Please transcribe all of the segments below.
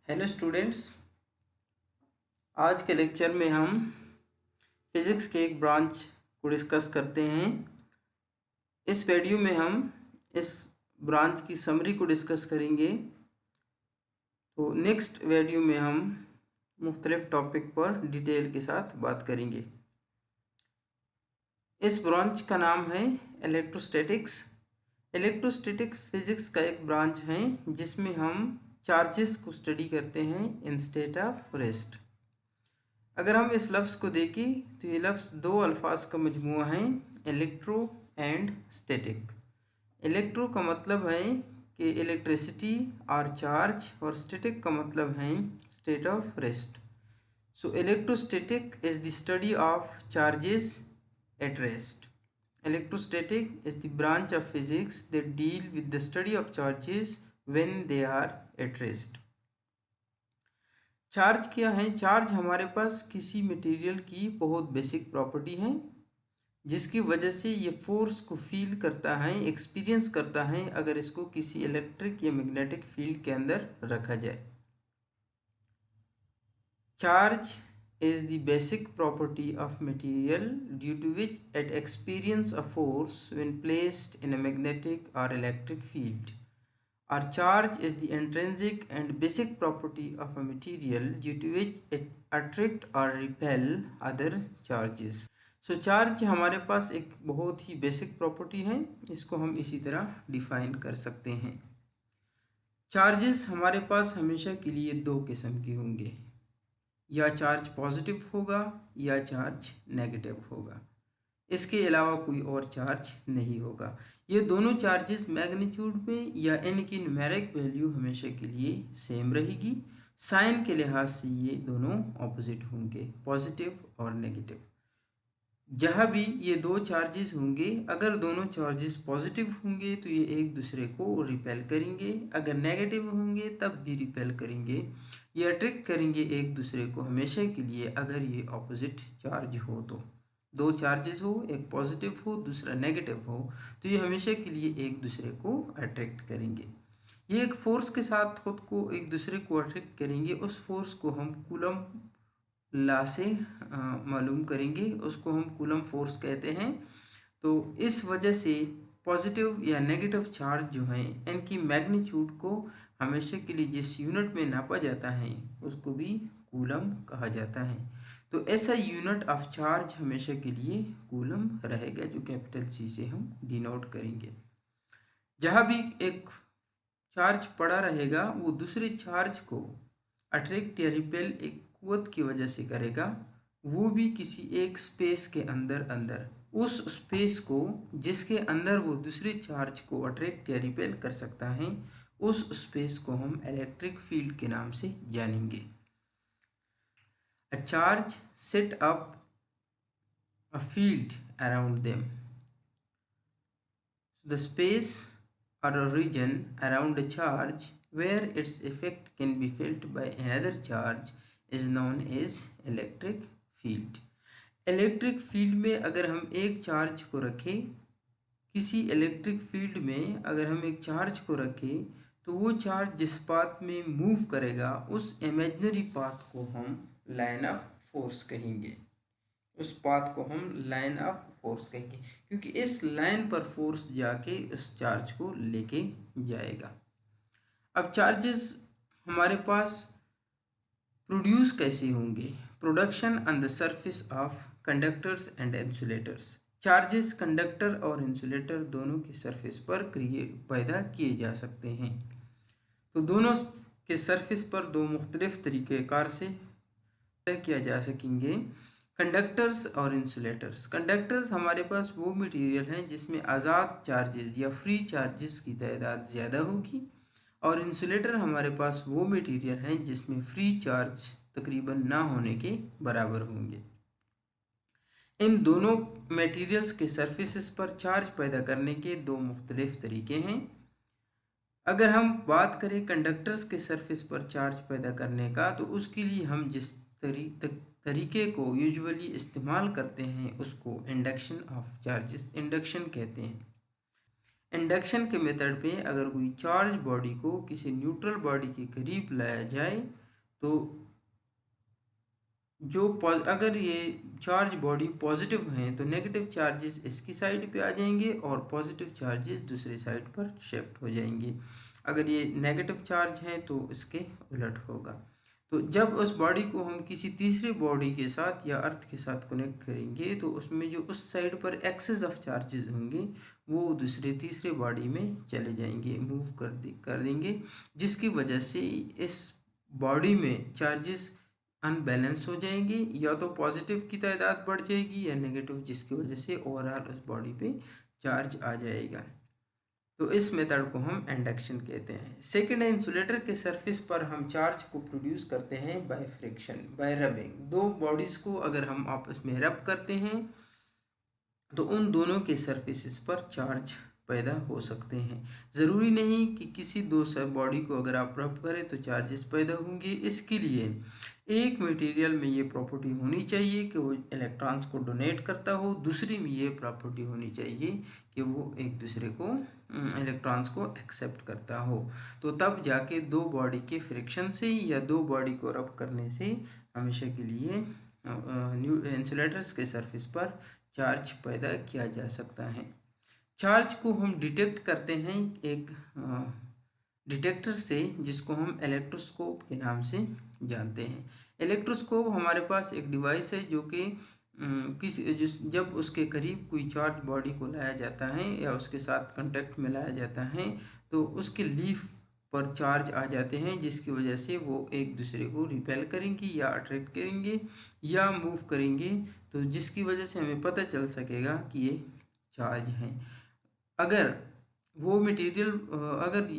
Hello students, आज के lecture में हम फिज़िक्स के एक ब्रांच को डिस्कस करते हैं। इस वीडियो में हम इस ब्रांच की समरी को डिस्कस करेंगे। तो नेक्स्ट वीडियो में हम मुख्तलिफ टॉपिक पर डिटेल के साथ बात करेंगे। इस ब्रांच का नाम है इलेक्ट्रोस्टैटिक्स। इलेक्ट्रोस्टैटिक्स फिज़िक्स का एक ब्रांच है जिसमें हम चार्जेस को स्टडी करते हैं इंस्टेड ऑफ रेस्ट। अगर हम इस लफ्ज़ को देखें तो ये लफ्ज़ दो अल्फाज का मजमूआ है, इलेक्ट्रो एंड स्टैटिक। इलेक्ट्रो का मतलब है कि इलेक्ट्रिसिटी और चार्ज, और स्टैटिक का मतलब है state of rest. So electrostatic is the study of charges at rest. Electrostatic is the branch of physics that deal with the study of charges when they are at rest. Charge क्या है? Charge हमारे पास किसी material की बहुत basic property है जिसकी वजह से ये फोर्स को फील करता है, एक्सपीरियंस करता है अगर इसको किसी इलेक्ट्रिक या मैग्नेटिक फील्ड के अंदर रखा जाए। Charge is the basic property of material due to which it experience a force when placed in a magnetic or electric field. Or charge is the intrinsic and basic property of a material due to which it attract or repel other charges. So charge हमारे पास एक बहुत ही basic property है, इसको हम इसी तरह define कर सकते हैं। चार्जेस हमारे पास हमेशा के लिए दो किस्म के होंगे, या चार्ज पॉजिटिव होगा या चार्ज नेगेटिव होगा, इसके अलावा कोई और चार्ज नहीं होगा। ये दोनों चार्जेस मैग्नीट्यूड में या इनकी न्यूमेरिक वैल्यू हमेशा के लिए सेम रहेगी। साइन के लिहाज से ये दोनों ऑपोजिट होंगे, पॉजिटिव और नेगेटिव। जहाँ भी ये दो चार्जेस होंगे, अगर दोनों चार्जेस पॉजिटिव होंगे तो ये एक दूसरे को रिपेल करेंगे, अगर नेगेटिव होंगे तब भी रिपेल करेंगे। ये अट्रैक्ट करेंगे एक दूसरे को हमेशा के लिए अगर ये ऑपोजिट चार्ज हो। तो दो चार्जेस हो, एक पॉजिटिव हो दूसरा नेगेटिव हो, तो ये हमेशा के लिए एक दूसरे को अट्रैक्ट करेंगे। ये एक फोर्स के साथ खुद को एक दूसरे को अट्रैक्ट करेंगे। उस फोर्स को हम कूलम लॉ से मालूम करेंगे, उसको हम कूलम फोर्स कहते हैं। तो इस वजह से पॉजिटिव या नेगेटिव चार्ज जो हैं इनकी मैग्नीट्यूड को हमेशा के लिए जिस यूनिट में नापा जाता है उसको भी कूलम कहा जाता है। तो ऐसा यूनिट ऑफ चार्ज हमेशा के लिए कूलम रहेगा, जो कैपिटल सी से हम डिनोट करेंगे। जहाँ भी एक चार्ज पड़ा रहेगा वो दूसरे चार्ज को अट्रैक्ट या रिपेल एक कुव्वत की वजह से करेगा, वो भी किसी एक स्पेस के अंदर उस स्पेस को जिसके अंदर वो दूसरे चार्ज को अट्रैक्ट या रिपेल कर सकता है, उस स्पेस को हम इलेक्ट्रिक फील्ड के नाम से जानेंगे। A charge set up a field around them. The space or a region around a charge where its effect can be felt by another charge is known as electric field. Electric field में अगर हम एक charge को रखें, किसी electric field में अगर हम एक चार्ज को रखें तो वो चार्ज जिस पाथ में मूव करेगा उस इमेजिनरी पाथ को हम लाइन ऑफ फोर्स कहेंगे। उस पाथ को हम लाइन ऑफ फोर्स कहेंगे क्योंकि इस लाइन पर फोर्स जाके इस चार्ज को लेके जाएगा। अब चार्जेस हमारे पास प्रोड्यूस कैसे होंगे? Production on the surface of conductors and insulators. Charges conductor और इंसुलेटर दोनों की सरफेस पर पैदा किए जा सकते हैं। तो दोनों के सरफेस पर दो मुख्तलिफ तरीक़ेकार से तय किया जा सकेंगे, कंडक्टर्स और इंसुलेटर्स। कंडक्टर्स हमारे पास वो मटेरियल हैं जिसमें आज़ाद चार्जेस या फ्री चार्जेस की तादाद ज़्यादा होगी, और इंसुलेटर हमारे पास वो मटेरियल हैं जिसमें फ्री चार्ज तकरीबन ना होने के बराबर होंगे। इन दोनों मटेरियल्स के सरफेसेस पर चार्ज पैदा करने के दो मुख्तलिफ तरीके हैं। अगर हम बात करें कंडक्टर्स के सरफेस पर चार्ज पैदा करने का, तो उसके लिए हम जिस तरीके को यूजुअली इस्तेमाल करते हैं उसको इंडक्शन ऑफ चार्जेस, इंडक्शन कहते हैं। इंडक्शन के मेथड पे अगर कोई चार्ज बॉडी को किसी न्यूट्रल बॉडी के करीब लाया जाए तो अगर ये चार्ज बॉडी पॉजिटिव हैं तो नेगेटिव चार्जेस इसकी साइड पे आ जाएंगे और पॉजिटिव चार्जेस दूसरी साइड पर शिफ्ट हो जाएंगे। अगर ये नेगेटिव चार्ज हैं तो इसके उलट होगा। तो जब उस बॉडी को हम किसी तीसरी बॉडी के साथ या अर्थ के साथ कनेक्ट करेंगे तो उसमें जो उस साइड पर एक्सेस ऑफ चार्जेस होंगे वो दूसरे तीसरे बॉडी में चले जाएंगे, मूव कर देंगे, जिसकी वजह से इस बॉडी में चार्जेस अनबैलेंस हो जाएंगे, या तो पॉजिटिव की तादाद बढ़ जाएगी या नेगेटिव, जिसकी वजह से ओवरऑल उस बॉडी पे चार्ज आ जाएगा। तो इस मेथड को हम इंडक्शन कहते हैं। सेकेंड है इंसुलेटर के सरफेस पर हम चार्ज को प्रोड्यूस करते हैं बाय फ्रिक्शन, बाय रबिंग। दो बॉडीज़ को अगर हम आपस में रब करते हैं तो उन दोनों के सरफेसेस पर चार्ज पैदा हो सकते हैं। ज़रूरी नहीं कि किसी दो बॉडी को अगर आप रब करें तो चार्जेस पैदा होंगे। इसके लिए एक मटेरियल में ये प्रॉपर्टी होनी चाहिए कि वो इलेक्ट्रॉन्स को डोनेट करता हो, दूसरी में ये प्रॉपर्टी होनी चाहिए कि वो एक दूसरे को इलेक्ट्रॉन्स को एक्सेप्ट करता हो। तो तब जाके दो बॉडी के फ्रिक्शन से या दो बॉडी को रब करने से हमेशा के लिए इंसुलेटर्स के सरफेस पर चार्ज पैदा किया जा सकता है। चार्ज को हम डिटेक्ट करते हैं एक डिटेक्टर से, जिसको हम इलेक्ट्रोस्कोप के नाम से जानते हैं। इलेक्ट्रोस्कोप हमारे पास एक डिवाइस है जो कि जब उसके करीब कोई चार्ज बॉडी को लाया जाता है या उसके साथ कांटेक्ट में लाया जाता है तो उसके लीफ पर चार्ज आ जाते हैं, जिसकी वजह से वो एक दूसरे को रिपेल करेंगे या अट्रैक्ट करेंगे या मूव करेंगे, तो जिसकी वजह से हमें पता चल सकेगा कि ये चार्ज हैं। अगर वो मटेरियल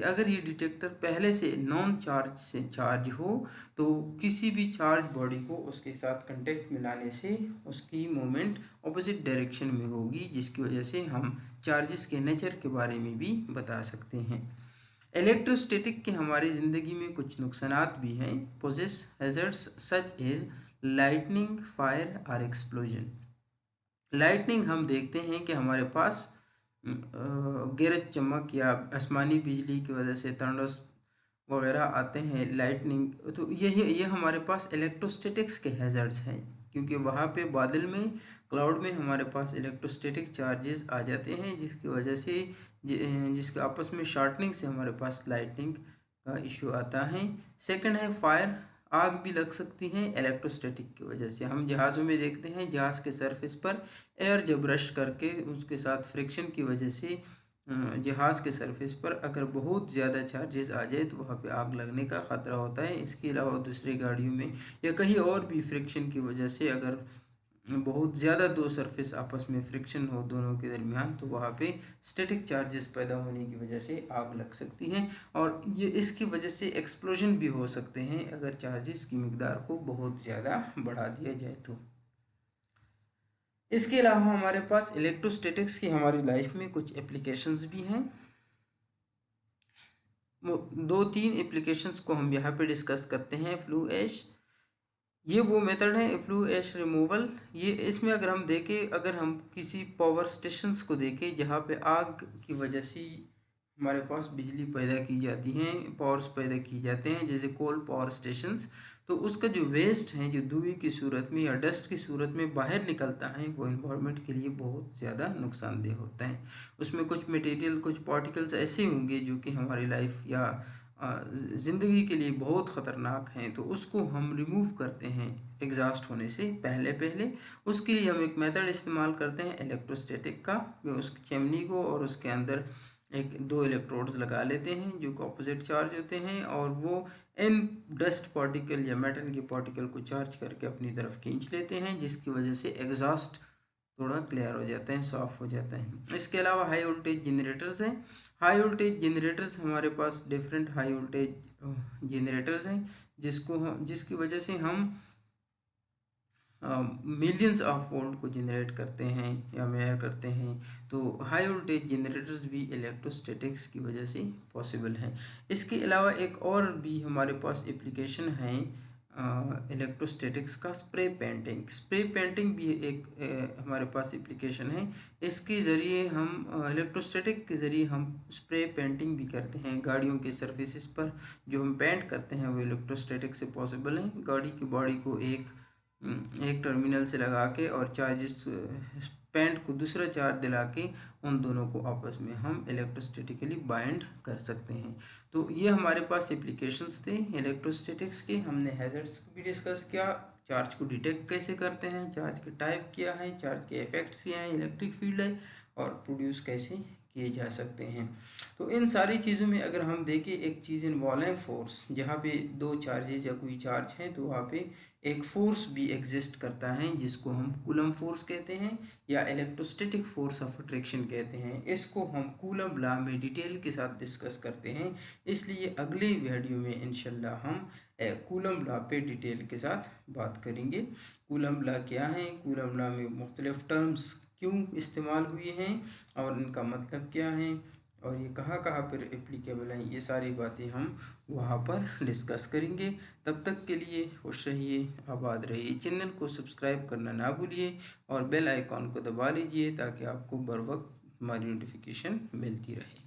अगर ये डिटेक्टर पहले से नॉन चार्ज से चार्ज हो तो किसी भी चार्ज बॉडी को उसके साथ कांटेक्ट में लाने से उसकी मूवमेंट ऑपोजिट डायरेक्शन में होगी, जिसकी वजह से हम चार्जेस के नेचर के बारे में भी बता सकते हैं। इलेक्ट्रोस्टैटिक के हमारी ज़िंदगी में कुछ नुकसानात भी हैं। Poses hazards such as lightning, fire और एक्सप्लोजन। लाइटनिंग हम देखते हैं कि हमारे पास गरज चमक या आसमानी बिजली की वजह से थंडर्स वगैरह आते हैं, लाइटनिंग, तो ये हमारे पास इलेक्ट्रोस्टैटिक्स के हैज़र्ड्स हैं, क्योंकि वहाँ पे बादल में, क्लाउड में हमारे पास इलेक्ट्रोस्टैटिक चार्जेस आ जाते हैं, जिसकी वजह से जिसके आपस में शॉर्टनिंग से हमारे पास लाइटनिंग का इशू आता है। सेकंड है फायर, आग भी लग सकती है इलेक्ट्रोस्टैटिक की वजह से। हम जहाज़ों में देखते हैं जहाज़ के सरफेस पर एयर जब रश करके उसके साथ फ्रिक्शन की वजह से जहाज़ के सरफेस पर अगर बहुत ज़्यादा चार्जेस आ जाए तो वहाँ पे आग लगने का ख़तरा होता है। इसके अलावा दूसरी गाड़ियों में या कहीं और भी फ्रिक्शन की वजह से अगर बहुत ज़्यादा दो सरफेस आपस में फ्रिक्शन हो दोनों के दरमियान तो वहाँ पे स्टैटिक चार्जेस पैदा होने की वजह से आग लग सकती है, और ये इसकी वजह से एक्सप्लोजन भी हो सकते हैं अगर चार्जेस की मिकदार को बहुत ज़्यादा बढ़ा दिया जाए तो। इसके अलावा हमारे पास इलेक्ट्रोस्टैटिक्स की हमारी लाइफ में कुछ एप्लीकेशंस भी हैं। दो तीन एप्लीकेशंस को हम यहाँ पे डिस्कस करते हैं। फ्लू ऐश, ये वो मेथड है फ्लू ऐश रिमूवल। ये इसमें अगर हम देखें, अगर हम किसी पावर स्टेशंस को देखें जहाँ पे आग की वजह से हमारे पास बिजली पैदा की जाती हैं, पावर्स पैदा की जाते हैं, जैसे कोल पावर स्टेशंस, तो उसका जो वेस्ट है, जो धुएं की सूरत में या डस्ट की सूरत में बाहर निकलता है, वो इन्वायरमेंट के लिए बहुत ज़्यादा नुकसानदेह होता है। उसमें कुछ मटेरियल, कुछ पार्टिकल्स ऐसे होंगे जो कि हमारी लाइफ या ज़िंदगी के लिए बहुत ख़तरनाक हैं, तो उसको हम रिमूव करते हैं एग्जॉस्ट होने से पहले पहले। उसके लिए हम एक मेथड इस्तेमाल करते हैं इलेक्ट्रोस्टैटिक का, उस चिमनी को और उसके अंदर एक दो इलेक्ट्रोड्स लगा लेते हैं जो कि ऑपोजिट चार्ज होते हैं, और वो इन डस्ट पार्टिकल या मेटल के पार्टिकल को चार्ज करके अपनी तरफ खींच लेते हैं, जिसकी वजह से एग्जॉस्ट थोड़ा क्लियर हो जाता है, साफ़ हो जाता है। इसके अलावा हाई वोल्टेज जनरेटर्स हैं। हाई वोल्टेज जनरेटर्स हमारे पास डिफरेंट हाई वोल्टेज जनरेटर्स हैं जिसकी वजह से हम मिलियंस ऑफ वोल्ट को जनरेट करते हैं या मेजर करते हैं। तो हाई वोल्टेज जनरेटर्स भी इलेक्ट्रोस्टैटिक्स की वजह से पॉसिबल हैं। इसके अलावा एक और भी हमारे पास एप्लीकेशन है इलेक्ट्रोस्टैटिक्स का स्प्रे पेंटिंग भी एक हमारे पास एप्लीकेशन है। इसके ज़रिए हम इलेक्ट्रोस्टैटिक के ज़रिए हम स्प्रे पेंटिंग भी करते हैं गाड़ियों के सर्फेसिस पर। जो हम पेंट करते हैं वो इलेक्ट्रोस्टैटिक से पॉसिबल है। गाड़ी की बॉडी को एक टर्मिनल से लगा के और चार्जेस पेंट को दूसरा चार्ज दिला के उन दोनों को आपस में हम इलेक्ट्रोस्टैटिकली बाइंड कर सकते हैं। तो ये हमारे पास एप्लीकेशंस थे इलेक्ट्रोस्टैटिक्स के। हमने हैज़र्ड्स को भी डिस्कस किया, चार्ज को डिटेक्ट कैसे करते हैं, चार्ज के टाइप क्या है, चार्ज के इफेक्ट्स क्या हैं, इलेक्ट्रिक फील्ड है और प्रोड्यूस कैसे किए जा सकते हैं। तो इन सारी चीज़ों में अगर हम देखें एक चीज़ इन्वॉल्व है फोर्स। जहाँ पे दो चार्जेज या कोई चार्ज है तो वहाँ पे एक फोर्स भी एग्जिस्ट करता है जिसको हम कूलम फोर्स कहते हैं या इलेक्ट्रोस्टैटिक फोर्स ऑफ अट्रैक्शन कहते हैं। इसको हम कूलम लॉ में डिटेल के साथ डिस्कस करते हैं। इसलिए अगले वीडियो में इंशाल्लाह हम कूलम लॉ पे डिटेल के साथ बात करेंगे। कूलम लॉ क्या है, कूलम लॉ में मुख्तलिफ टर्म्स क्यों इस्तेमाल हुए हैं और इनका मतलब क्या है और ये कहाँ कहाँ पर एप्लीकेबल हैं, ये सारी बातें हम वहाँ पर डिस्कस करेंगे। तब तक के लिए खुश रहिए, आबाद रहिए। चैनल को सब्सक्राइब करना ना भूलिए और बेल आइकॉन को दबा लीजिए ताकि आपको बर वक्त हमारी नोटिफिकेशन मिलती रहे।